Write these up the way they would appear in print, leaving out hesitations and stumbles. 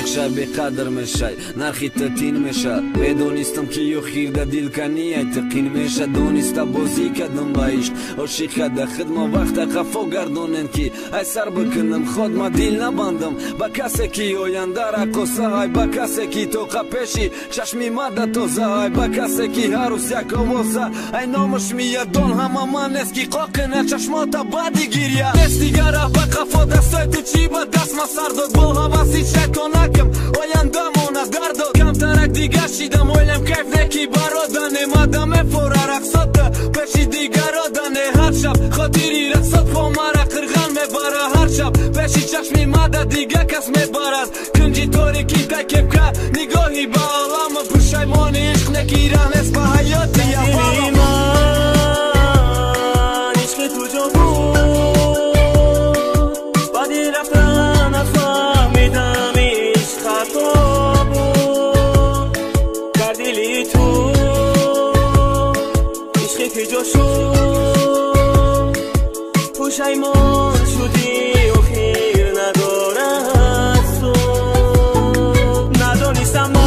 عاشق شای به قدر میشای نرخی تتین میشه بدونستم که یو خیر ده دل کنی ای تقین میشه دونستا بازی کدم با عشق عاشق ده خدمه وقت قفا گردونن کی ای سر بکنم خود ما دل نبندم با کسی که آینده را قصه های با کسی که تو قپشی چشمی ماده تو زای با کسی که هر روز یک آوازه ای نامش میادون همه من است که قاقنه چشماتا بادی گیریه دست دیگه را با قفا دستای تو چی با دست ما سر داد با حواسی شیطانکم آینده مونه درداد کم ترک دیگه شیدم اویلم کیف نکی برادنه مادم فوره رقصاته پیشی دیگه رادنه هر شب خاطری رقصات پا مرا قرغن میبره هر شب پیشی چشمی ماده دیگه کس میبرد کنجی تاریکی تکیب که نگاهی با عالم پشیمان عشق نکیرن است با حیاتی دیدی من عشق تو جا بود بعدی رفتن نفهمیدم عشق خطا بود در دلی تو عشق که جا شد پشیمان شدی و خیر ندارد تو ندانستم من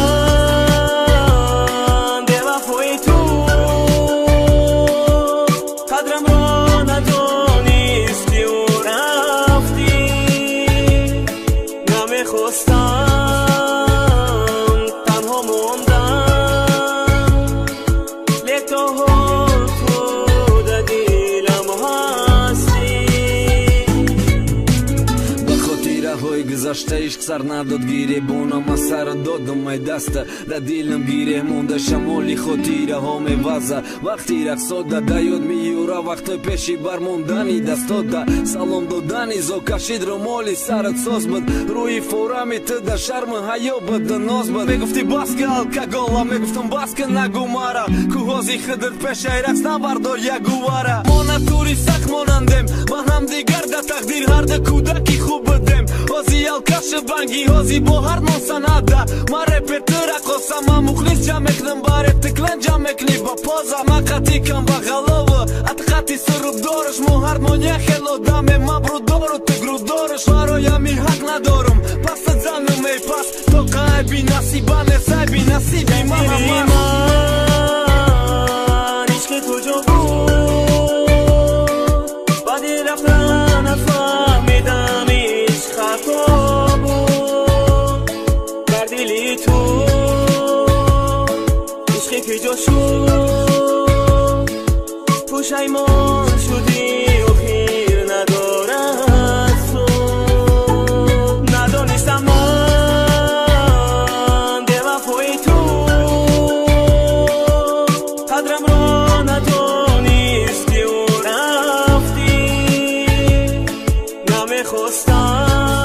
به وفای تو قدرم را ندانستی و رفتی نمیخواستم تنها موندم لیک تا حال تو در دلم هستی بخاطر های گذشته عشق سر نداد گیره بونم از سر دادم ای دسته در دلم گیره مونده شمالی خاطره ها میوزه وقتی رقصات ده یاد میوره وقتی پیشی برموندنی دستاده سلام دادنی زو کشید رو مالی سرت ساز بود روی فورمی تو در شرم حیا بود ناز بود میگفتی باز که الکاگولا میگفتم باز که نگو مرا کوهازی خدر پیش ای رقص نبردار یگواره ما نتوری سخت مانندیم با هم دیگر در تقدیر هر ده کودکی خوب بودیم هازی الکاش بانگی هازی با هر من سنده ما رپتر اقاسم ما مخلص جمع کنم باره تکلن جمع کنی با پازه ما قطی کم با غلاوه اتقاطی سرب دارش مو هرمونیه خیلو دمه ما برو دارو تگرو دارش برامی حق ندارم پس زنم ای پس تو قایبی نصیبانه سایبی نصیبی ما من عشق تو جا بود بعدی رفتن نفهمیدم عشق خطا بود در دلی تو عشق که جا شد پشیمان شدی و خیر ندارد تو ندانستم من به وفای تو قدرم را ندانستی و رفتی نمیخواستم